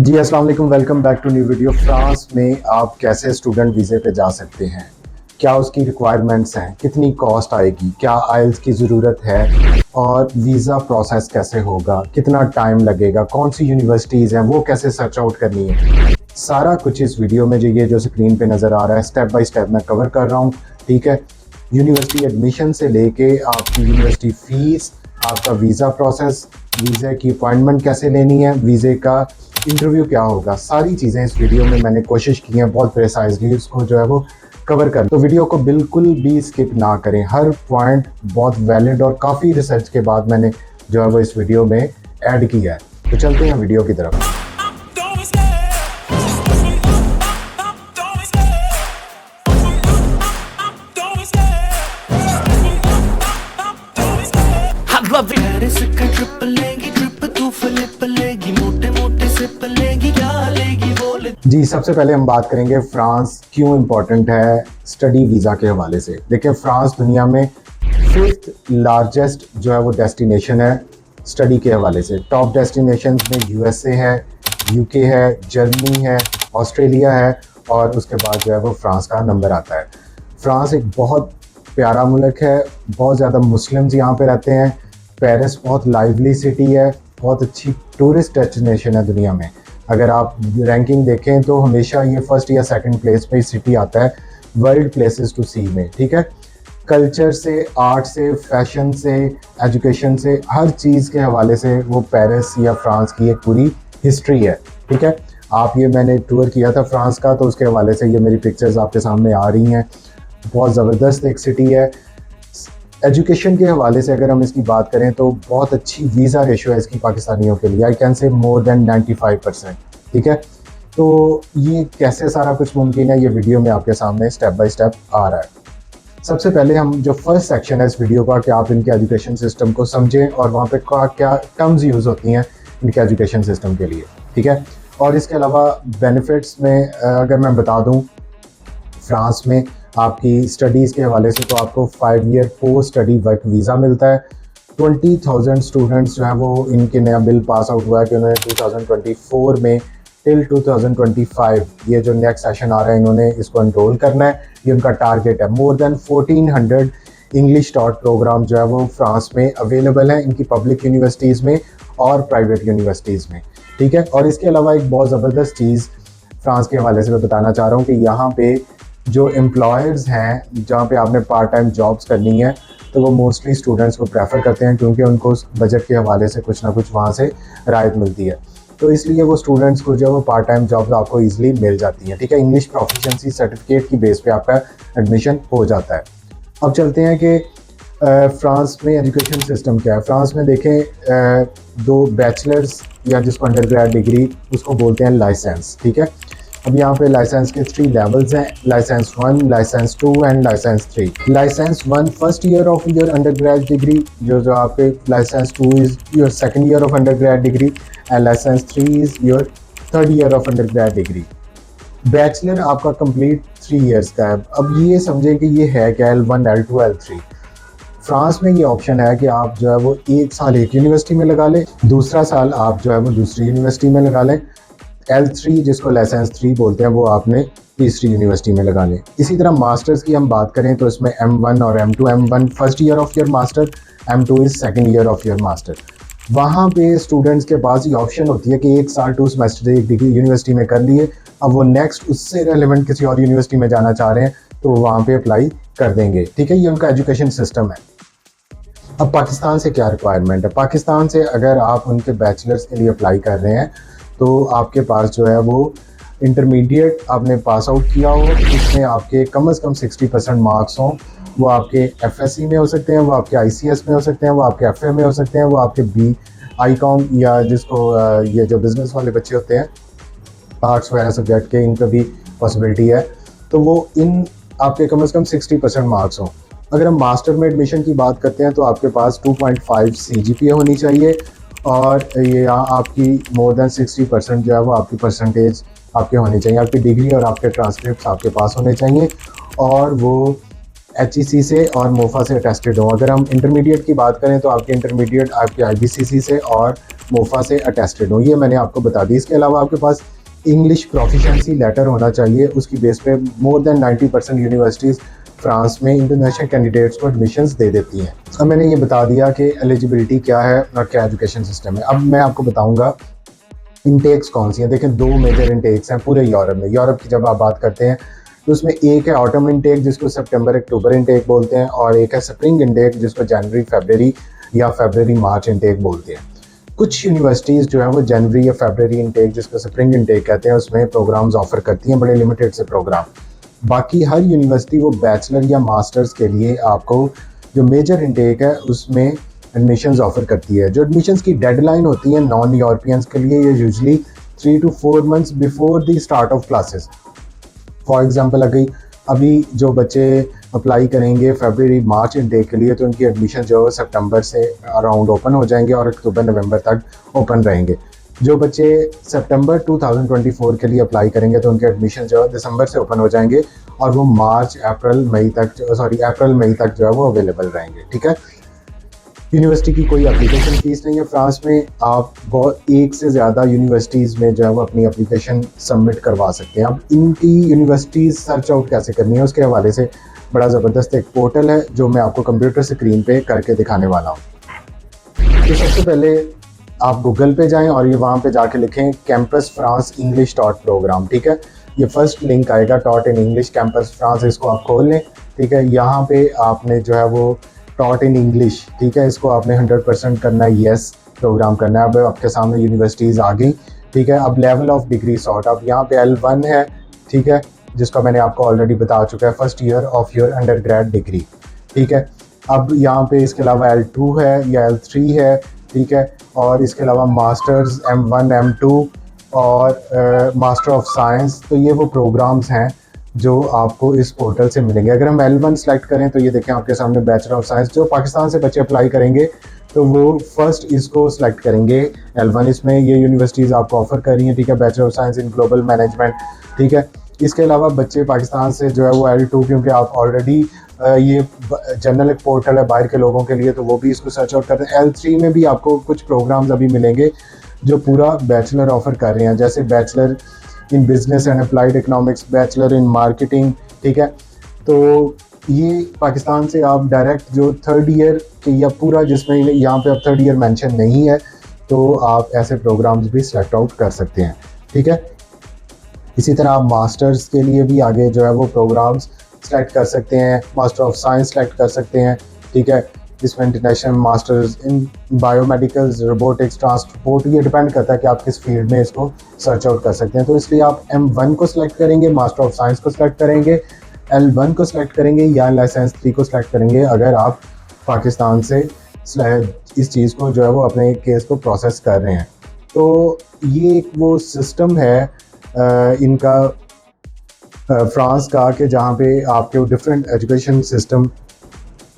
जी अस्सलाम वालेकुम, welcome back to new video. France में आप कैसे स्टूडेंट वीज़े पे जा सकते हैं, क्या उसकी रिक्वायरमेंट्स हैं, कितनी कॉस्ट आएगी, क्या आइल्स की ज़रूरत है और वीज़ा प्रोसेस कैसे होगा, कितना टाइम लगेगा, कौन सी यूनिवर्सिटीज़ हैं वो कैसे सर्च आउट करनी है, सारा कुछ इस वीडियो में जो स्क्रीन पे नज़र आ रहा है स्टेप बाय स्टेप मैं कवर कर रहा हूँ। ठीक है, यूनिवर्सिटी एडमिशन से लेके आपकी यूनिवर्सिटी फ़ीस, आपका वीज़ा प्रोसेस, वीज़े की अपॉइंटमेंट कैसे लेनी है, वीज़े का इंटरव्यू क्या होगा, सारी चीज़ें इस वीडियो में मैंने कोशिश की है बहुत प्रिसाइजली उसको वो कवर कर। तो वीडियो को बिल्कुल भी स्किप ना करें, हर पॉइंट बहुत वैलिड और काफ़ी रिसर्च के बाद मैंने वो इस वीडियो में ऐड किया है। तो चलते हैं वीडियो की तरफ। जी, सबसे पहले हम बात करेंगे फ्रांस क्यों इम्पोर्टेंट है स्टडी वीज़ा के हवाले से। देखिए, फ्रांस दुनिया में 5th लार्जेस्ट वो डेस्टिनेशन है स्टडी के हवाले से। टॉप डेस्टिनेशन में यूएसए है, यूके है, जर्मनी है, ऑस्ट्रेलिया है और उसके बाद वो फ्रांस का नंबर आता है। फ्रांस एक बहुत प्यारा मुल्क है, बहुत ज़्यादा मुस्लिम्स यहाँ पे रहते हैं। पेरिस बहुत लाइवली सिटी है, बहुत अच्छी टूरिस्ट डेस्टिनेशन है दुनिया में। अगर आप रैंकिंग देखें तो हमेशा ये फर्स्ट या सेकंड प्लेस पे सिटी आता है वर्ल्ड प्लेसेस टू सी में। ठीक है, कल्चर से, आर्ट से, फैशन से, एजुकेशन से, हर चीज़ के हवाले से वो पेरिस या फ्रांस की एक पूरी हिस्ट्री है। ठीक है, आप मैंने टूर किया था फ्रांस का, तो उसके हवाले से ये मेरी पिक्चर्स आपके सामने आ रही हैं। बहुत ज़बरदस्त एक सिटी है। एजुकेशन के हवाले से अगर हम इसकी बात करें तो बहुत अच्छी वीज़ा रेशो है इसकी पाकिस्तानियों के लिए, I can say more than 95%। ठीक है, तो ये कैसे सारा कुछ मुमकिन है, ये वीडियो में आपके सामने स्टेप बाय स्टेप आ रहा है। सबसे पहले हम जो फर्स्ट सेक्शन है इस वीडियो का कि आप इनके एजुकेशन सिस्टम को समझें और वहाँ पे क्या टर्म्स यूज़ होती हैं इनके एजुकेशन सिस्टम के लिए। ठीक है, और इसके अलावा बेनिफिट्स में अगर मैं बता दूँ, फ्रांस में आपकी स्टडीज़ के हवाले से तो आपको 5 year post study work visa मिलता है। 20,000 स्टूडेंट्स वो इनके नया बिल पास आउट हुआ है कि उन्होंने 2024 में टिल 2025 ये जो नेक्स्ट सेशन आ रहा है इन्होंने इसको एनरोल करना है, ये उनका टारगेट है। More than 1400 English taught program वो फ्रांस में अवेलेबल हैं, इनकी पब्लिक यूनिवर्सिटीज़ में और प्राइवेट यूनिवर्सिटीज़ में। ठीक है, और इसके अलावा एक बहुत ज़बरदस्त चीज़ फ्रांस के हवाले से मैं बताना चाह रहा हूँ कि यहाँ पे जो एम्प्लॉयर्स हैं जहाँ पे आपने पार्ट टाइम जॉब्स करनी है तो वो मोस्टली स्टूडेंट्स को प्रेफर करते हैं, क्योंकि उनको उस बजट के हवाले से कुछ ना कुछ वहाँ से राहत मिलती है। तो इसलिए वो स्टूडेंट्स को वो पार्ट टाइम जॉब्स आपको ईजिली मिल जाती हैं। ठीक है, इंग्लिश प्रोफिशिएंसी सर्टिफिकेट की बेस पे आपका एडमिशन हो जाता है। अब चलते हैं कि फ्रांस में एजुकेशन सिस्टम क्या है। फ्रांस में देखें, 2 बैचलर्स या जिसको अंडर ग्रेड डिग्री उसको बोलते हैं लाइसेंस। ठीक है, अब यहाँ पे लाइसेंस के 3 लेवल्स हैं, licence 1, licence 2 and licence 3। Licence 1 first year of your undergrad degree, जो आपके licence 2 is your second year of undergrad degree and licence 3 is your third year of undergrad degree. Bachelor आपका complete 3 years का है। अब ये समझें कि ये है क्या L1, L2, L3। फ्रांस में ये ऑप्शन है कि आप वो 1 साल एक यूनिवर्सिटी में लगा लें, दूसरा साल आप वो दूसरी यूनिवर्सिटी में लगा लें। L3 जिसको लाइसेंस 3 बोलते हैं वो आपने तीसरी यूनिवर्सिटी में लगा लें। इसी तरह मास्टर्स की हम बात करें तो इसमें M1 और M2, M1 first year of your master, M2 is second year of your master. वहाँ पे स्टूडेंट्स के पास ये ऑप्शन होती है कि 1 साल 2 सेमेस्टर एक डिग्री यूनिवर्सिटी में कर लिए, अब वो नेक्स्ट उससे रेलिवेंट किसी और यूनिवर्सिटी में जाना चाह रहे हैं तो वो वहाँ पे अप्लाई कर देंगे। ठीक है, ये उनका एजुकेशन सिस्टम है। अब पाकिस्तान से क्या रिक्वायरमेंट है। पाकिस्तान से अगर आप उनके बैचलर्स के लिए अप्लाई कर रहे हैं तो आपके पास वो इंटरमीडिएट आपने पास आउट किया हो, इसमें आपके कम से कम 60% मार्क्स हों। वो आपके एफएससी में हो सकते हैं, वो आपके आईसीएस में हो सकते हैं, वो आपके एफए में हो सकते हैं, वो आपके बीकॉम या जिसको ये जो बिज़नेस वाले बच्चे होते हैं आर्ट्स वगैरह सब्जेक्ट के, इनका भी पॉसिबिलिटी है। तो वो इन आपके कम से कम 60% मार्क्स हों। अगर हम मास्टर में एडमिशन की बात करते हैं तो आपके पास 2.5 CGPA होनी चाहिए और ये यहाँ आपकी मोर देन 60% वो आपकी परसेंटेज आपके होनी चाहिए। आपकी डिग्री और आपके ट्रांसक्रिप्ट आपके पास होने चाहिए और वो HEC से और मोफा से अटेस्टेड हो। अगर हम इंटरमीडिएट की बात करें तो आपके इंटरमीडिएट आपके IBCC से और मोफा से अटेस्टेड हो, ये मैंने आपको बता दी। इसके अलावा आपके पास इंग्लिश प्रोफिशेंसी लेटर होना चाहिए, उसकी बेस पे मोर देन 90% यूनिवर्सिटीज़ फ्रांस में इंटरनेशनल कैंडिडेट्स को एडमिशन्स दे देती हैं। अब मैंने ये बता दिया कि एलिजिबिलिटी क्या है और क्या एजुकेशन सिस्टम है। अब मैं आपको बताऊंगा इनटेक्स कौन सी हैं। देखें, दो मेजर इनटेक्स हैं पूरे यूरोप में। यूरोप की जब आप बात करते हैं तो उसमें एक है ऑटम इनटेक जिसको सितंबर अक्टूबर इनटेक बोलते हैं, और एक है स्प्रिंग इनटेक जिसको जनवरी फरवरी या फरवरी मार्च इनटेक बोलते हैं। कुछ यूनिवर्सिटीज़ जो है वो जनवरी या फरवरी इनटेक जिसको स्प्रिंग इनटेक कहते हैं उसमें प्रोग्राम्स ऑफर करती हैं, बड़े लिमिटेड से प्रोग्राम। बाकी हर यूनिवर्सिटी वो बैचलर या मास्टर्स के लिए आपको जो मेजर इनटेक है उसमें एडमिशन्स ऑफर करती है। जो एडमिशन्स की डेडलाइन होती है नॉन यूरोपियंस के लिए, ये usually 3 to 4 months before the start of classes. For example अभी जो बच्चे अप्लाई करेंगे फरवरी मार्च इनटेक के लिए तो उनकी एडमिशन जो है सितंबर से अराउंड ओपन हो जाएंगे और अक्टूबर नवंबर तक ओपन रहेंगे। जो बच्चे सितंबर 2024 के लिए अप्लाई करेंगे तो उनके एडमिशन जो है दिसंबर से ओपन हो जाएंगे और वो अप्रैल मई तक जो है वो अवेलेबल रहेंगे। ठीक है, यूनिवर्सिटी की कोई एप्लीकेशन फ़ीस नहीं है फ्रांस में। आप बहुत एक से ज़्यादा यूनिवर्सिटीज़ में जो है वो अपनी एप्लीकेशन सबमिट करवा सकते हैं। अब इनकी यूनिवर्सिटीज़ सर्च आउट कैसे करनी है उसके हवाले से बड़ा ज़बरदस्त एक पोर्टल है जो मैं आपको कंप्यूटर स्क्रीन पे करके दिखाने वाला हूँ। तो सबसे पहले आप गूगल पे जाएं और ये वहाँ पे जाके लिखें campus France English dot program. ठीक है, ये फर्स्ट लिंक आएगा taught in English campus France, इसको आप खोल लें। ठीक है, यहाँ पे आपने जो है वो टॉट इन इंग्लिश, ठीक है, इसको आपने 100% करना है, येस प्रोग्राम करना है। अब आपके सामने यूनिवर्सिटीज़ आ गई। ठीक है, अब लेवल ऑफ डिग्री सॉर्ट, अब यहाँ पे L1 है, ठीक है, जिसका मैंने आपको ऑलरेडी बता चुका है, first year of your undergrad degree. ठीक है, अब यहाँ पे इसके अलावा L2 है या L3 है। ठीक है, और इसके अलावा मास्टर्स M1 M2 और मास्टर ऑफ साइंस। तो ये वो प्रोग्राम्स हैं जो आपको इस पोर्टल से मिलेंगे। अगर हम L1 सेलेक्ट करें तो ये देखें आपके सामने बैचलर ऑफ साइंस। जो पाकिस्तान से बच्चे अप्लाई करेंगे तो वो फर्स्ट इसको सिलेक्ट करेंगे L1। इसमें ये यूनिवर्सिटीज़ आपको ऑफर कर रही हैं। ठीक है, bachelor of science in global management. ठीक है, इसके अलावा बच्चे पाकिस्तान से जो है वो L2, क्योंकि आप ऑलरेडी ये जनरल एक पोर्टल है बाहर के लोगों के लिए, तो वो भी इसको सर्च आउट करते हैं। L3 में भी आपको कुछ प्रोग्राम्स अभी मिलेंगे जो पूरा बैचलर ऑफर कर रहे हैं, जैसे bachelor in business and applied economics, bachelor in marketing. ठीक है, तो ये पाकिस्तान से आप डायरेक्ट जो थर्ड ईयर के या पूरा, जिसमें यहाँ पे अब थर्ड ईयर मेंशन नहीं है, तो आप ऐसे प्रोग्राम्स भी सेलेक्ट आउट कर सकते हैं। ठीक है, इसी तरह आप मास्टर्स के लिए भी आगे जो है वो प्रोग्राम्स सेलेक्ट कर सकते हैं, मास्टर ऑफ साइंस सेलेक्ट कर सकते हैं। ठीक है, जिसमें international masters in biomedicals, robotics, transport, ये डिपेंड करता है कि आप किस फील्ड में इसको सर्च आउट कर सकते हैं। तो इसलिए आप M1 को सिलेक्ट करेंगे, मास्टर ऑफ साइंस को सिलेक्ट करेंगे, L1 को सिलेक्ट करेंगे या लाइसेंस 3 को सिलेक्ट करेंगे अगर आप पाकिस्तान से इस चीज़ को जो है वो अपने केस को प्रोसेस कर रहे हैं। तो ये एक वो सिस्टम है इनका फ्रांस का कि जहाँ पे आपके डिफरेंट एजुकेशन सिस्टम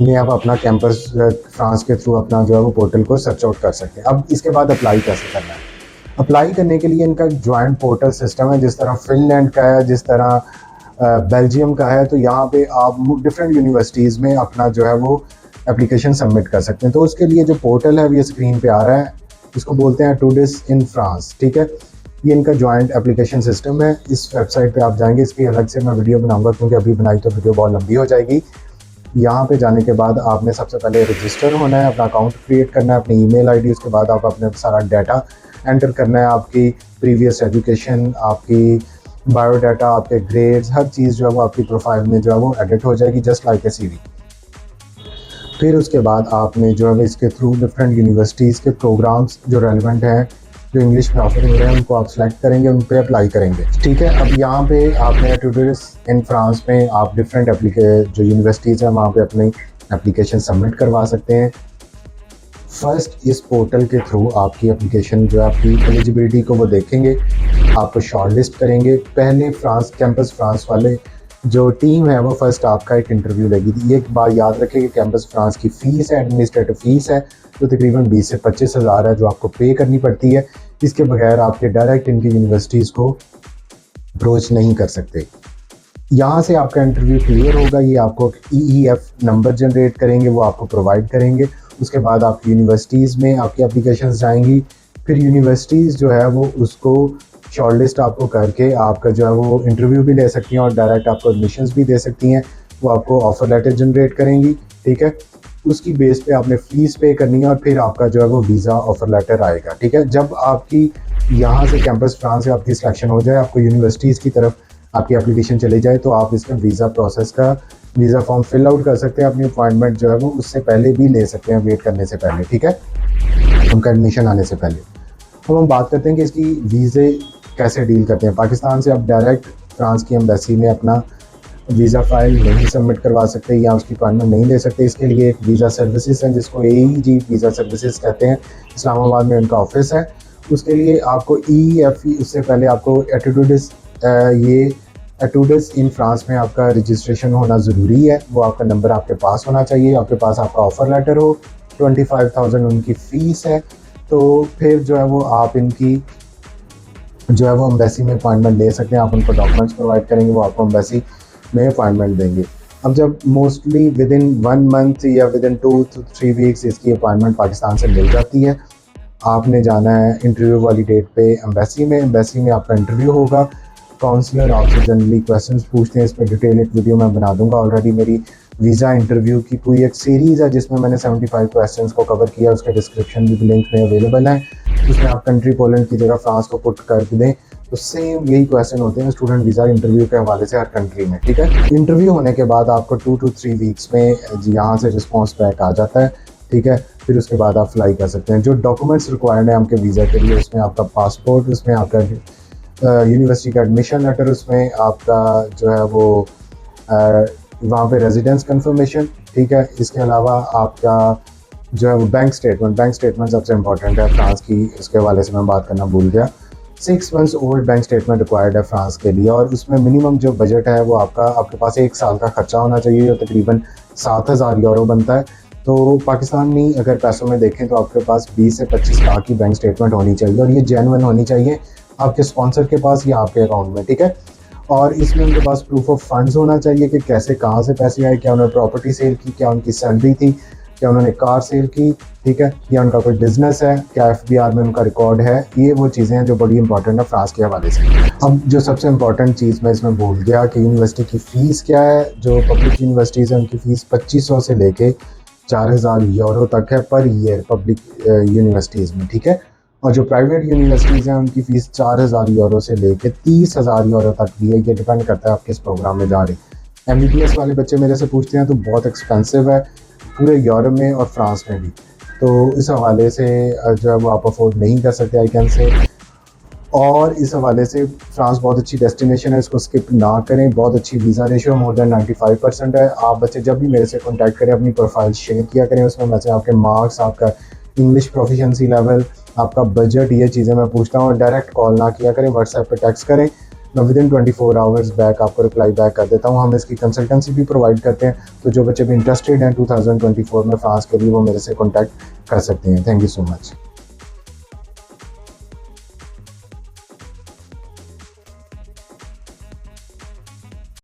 में आप अपना कैंपस फ्रांस के थ्रू अपना जो है वो पोर्टल को सर्च आउट कर सकते हैं। अब इसके बाद अप्लाई कैसे करना है? अप्लाई करने के लिए इनका जॉइंट पोर्टल सिस्टम है, जिस तरह फिनलैंड का है, जिस तरह बेल्जियम का है। तो यहाँ पे आप डिफरेंट यूनिवर्सिटीज़ में अपना जो है वो एप्लीकेशन सबमिट कर सकते हैं। तो उसके लिए जो पोर्टल है वो ये स्क्रीन पे आ रहा है, इसको बोलते हैं टूडिस इन फ्रांस। ठीक है, ये इनका जॉइंट एप्लीकेशन सिस्टम है। इस वेबसाइट पे आप जाएंगे, इसकी अलग से मैं वीडियो बनाऊंगा क्योंकि अभी बनाई तो वीडियो बहुत लंबी हो जाएगी। यहाँ पे जाने के बाद आपने सबसे पहले रजिस्टर होना है, अपना अकाउंट क्रिएट करना है, अपनी ईमेल आईडी, उसके बाद आप अपने सारा डाटा एंटर करना है, आपकी प्रीवियस एजुकेशन, आपकी बायोडाटा, आपके ग्रेड्स, हर चीज़ जो है वो आपकी प्रोफाइल में जो है वो एडिट हो जाएगी, जस्ट लाइक ए CV। फिर उसके बाद आपने जो है इसके थ्रू डिफरेंट यूनिवर्सिटीज़ के प्रोग्राम्स जो रेलिवेंट हैं, जो इंग्लिश में ऑफर हो रहे हैं, उनको आप सेलेक्ट करेंगे, उन पर अप्लाई करेंगे। ठीक है, अब यहाँ पे आपने ट्यूटोरियल्स इन फ्रांस में आप डिफरेंट जो यूनिवर्सिटीज़ हैं वहाँ पे अपनी एप्लीकेशन सबमिट करवा सकते हैं। फर्स्ट इस पोर्टल के थ्रू आपकी एप्लीकेशन जो है आपकी एलिजिबिलिटी को वो देखेंगे, आपको शॉर्टलिस्ट करेंगे। पहले फ्रांस कैंपस फ्रांस वाले जो टीम है वो फर्स्ट आपका एक इंटरव्यू लेगी। ये एक बात याद रखें कि कैंपस फ्रांस की फ़ीस है, एडमिनिस्ट्रेटिव फ़ीस है, जो तकरीबन 20 से 25 हज़ार है, जो आपको पे करनी पड़ती है। इसके बगैर आपके डायरेक्ट इनकी यूनिवर्सिटीज़ को अप्रोच नहीं कर सकते। यहाँ से आपका इंटरव्यू क्लियर होगा, ये आपको EEF नंबर जनरेट करेंगे, वो आपको प्रोवाइड करेंगे। उसके बाद आपकी यूनिवर्सिटीज़ में आपकी एप्लीकेशन जाएंगी, फिर यूनिवर्सिटीज़ जो है वो उसको शॉर्ट लिस्ट आपको करके आपका जो है वो इंटरव्यू भी ले सकती हैं और डायरेक्ट आपको एडमिशन्स भी दे सकती हैं। वो आपको ऑफ़र लेटर जनरेट करेंगी, ठीक है। उसकी बेस पे आपने फ़ीस पे करनी है और फिर आपका जो है वो वीज़ा ऑफ़र लेटर आएगा, ठीक है। जब आपकी यहाँ से कैंपस फ्रांस से आपकी सिलेक्शन हो जाए, आपको यूनिवर्सिटीज़ की तरफ आपकी एप्लीकेशन चली जाए, तो आप इसका वीज़ा प्रोसेस का वीज़ा फॉर्म फिल आउट कर सकते हैं। अपनी अपॉइंटमेंट जो है वो उससे पहले भी ले सकते हैं, वेट करने से पहले, ठीक है, उनका एडमिशन आने से पहले। अब हम बात करते हैं कि इसकी वीज़े कैसे डील करते हैं। पाकिस्तान से आप डायरेक्ट फ्रांस की एम्बेसी में अपना वीज़ा फ़ाइल नहीं सबमिट करवा सकते या उसकी अपॉइंटमेंट नहीं ले सकते। इसके लिए एक वीज़ा सर्विसेज है जिसको AEG वीज़ा सर्विसेज कहते हैं। इस्लामाबाद में उनका ऑफिस है। उसके लिए आपको EFE, उससे पहले आपको एटूडस इन फ्रांस में आपका रजिस्ट्रेशन होना ज़रूरी है। वो आपका नंबर आपके पास होना चाहिए, आपके पास आपका ऑफ़र लेटर हो। 25,000 उनकी फ़ीस है। तो फिर जो है वो आप इनकी जो है वो एम्बेसी में अपॉइंटमेंट ले सकते हैं। आप उनको डॉक्यूमेंट्स प्रोवाइड करेंगे, वो आपको एम्बेसी में अपॉइंटमेंट देंगे। अब जब मोस्टली विद इन 1 मंथ या विद इन 2 to 3 वीक्स इसकी अपॉइंटमेंट पाकिस्तान से मिल जाती है। आपने जाना है इंटरव्यू वाली डेट पे एम्बेसी में आपका इंटरव्यू होगा। काउंसलर आपसे जनरली क्वेश्चंस पूछते हैं। इस पर डिटेल एक वीडियो मैं बना दूंगा। ऑलरेडी मेरी वीज़ा इंटरव्यू की पूरी एक सीरीज़ है जिसमें मैंने 75 क्वेश्चंस को कवर किया। उसका डिस्क्रिप्शन भी लिंक में अवेलेबल है। उसमें आप कंट्री पोलैंड की जगह फ्रांस को पुट कर दें तो सेम यही क्वेश्चन होते हैं स्टूडेंट वीज़ा इंटरव्यू के हवाले से हर कंट्री में, ठीक है। इंटरव्यू होने के बाद आपको 2 to 3 वीक्स में यहाँ से रिस्पॉन्स बैक आ जाता है, ठीक है। फिर उसके बाद आप फ्लाई कर सकते हैं। जो डॉक्यूमेंट्स रिक्वायर्ड है आपके वीज़ा के लिए, उसमें आपका पासपोर्ट, उसमें आपका यूनिवर्सिटी का एडमिशन लेटर, उसमें आपका जो है वो वहाँ पे रेजिडेंस कंफर्मेशन, ठीक है। इसके अलावा आपका जो है वो बैंक स्टेटमेंट सबसे इंपॉर्टेंट है फ्रांस की। इसके हवाले से मैं बात करना भूल गया। 6 months old bank statement required है फ्रांस के लिए। और उसमें मिनिमम जो बजट है वो आपके पास 1 साल का खर्चा होना चाहिए, जो तकरीबन 7,000 यूरो बनता है। तो पाकिस्तानी अगर पैसों में देखें तो आपके पास 20 से 25 लाख की बैंक स्टेटमेंट होनी चाहिए और ये जेन्युइन होनी चाहिए आपके स्पॉन्सर के पास या आपके अकाउंट में, ठीक है। और इसमें उनके पास प्रूफ ऑफ फंड्स होना चाहिए कि कैसे कहाँ से पैसे आए, क्या उन्होंने प्रॉपर्टी सेल की, क्या उनकी सैलरी थी, क्या उन्होंने कार सेल की, ठीक है, या उनका कोई बिजनेस है, क्या FBR में उनका रिकॉर्ड है। ये वो चीज़ें हैं जो बड़ी इंपॉर्टेंट है फ्रांस के हवाले से। अब जो सबसे इंपॉर्टेंट चीज़ मैं इसमें भूल गया कि यूनिवर्सिटी की फ़ीस क्या है। जो पब्लिक यूनिवर्सिटीज़ हैं उनकी फ़ीस 2500 से लेके 4,000 यूरो तक है पर ईयर पब्लिक यूनिवर्सिटीज़ में, ठीक है। और जो प्राइवेट यूनिवर्सिटीज़ हैं उनकी फ़ीस 4,000 यूरो से लेके 30,000 यूरो तक भी है। ये डिपेंड करता है आप किस प्रोग्राम में जा रहे हैं। MBBS वाले बच्चे मेरे से पूछते हैं तो बहुत एक्सपेंसिव है पूरे यूरोप में और फ्रांस में भी। तो इस हवाले से जो है वो आप अफोर्ड नहीं कर सकते, आई कैन से। और इस हवाले से फ्रांस बहुत अच्छी डेस्टिनेशन है, इसको स्किप ना करें। बहुत अच्छी वीज़ा रेशियो मोर देन 95% है। आप बच्चे जब भी मेरे से कॉन्टैक्ट करें अपनी प्रोफाइल शेयर किया करें। उसमें मैं से आपके मार्क्स, आपका इंग्लिश प्रोफिशिएंसी लेवल, आपका बजट, ये चीज़ें मैं पूछता हूँ। डायरेक्ट कॉल ना किया करें, व्हाट्सएप पे टेक्स्ट करें। मैं विद इन 24 आवर्स बैक आपको रिप्लाई बैक कर देता हूँ। हम इसकी कंसल्टेंसी भी प्रोवाइड करते हैं। तो जो बच्चे भी इंटरेस्टेड हैं 2024 में फ्रांस के लिए, वो मेरे से कॉन्टैक्ट कर सकते हैं। Thank you so much.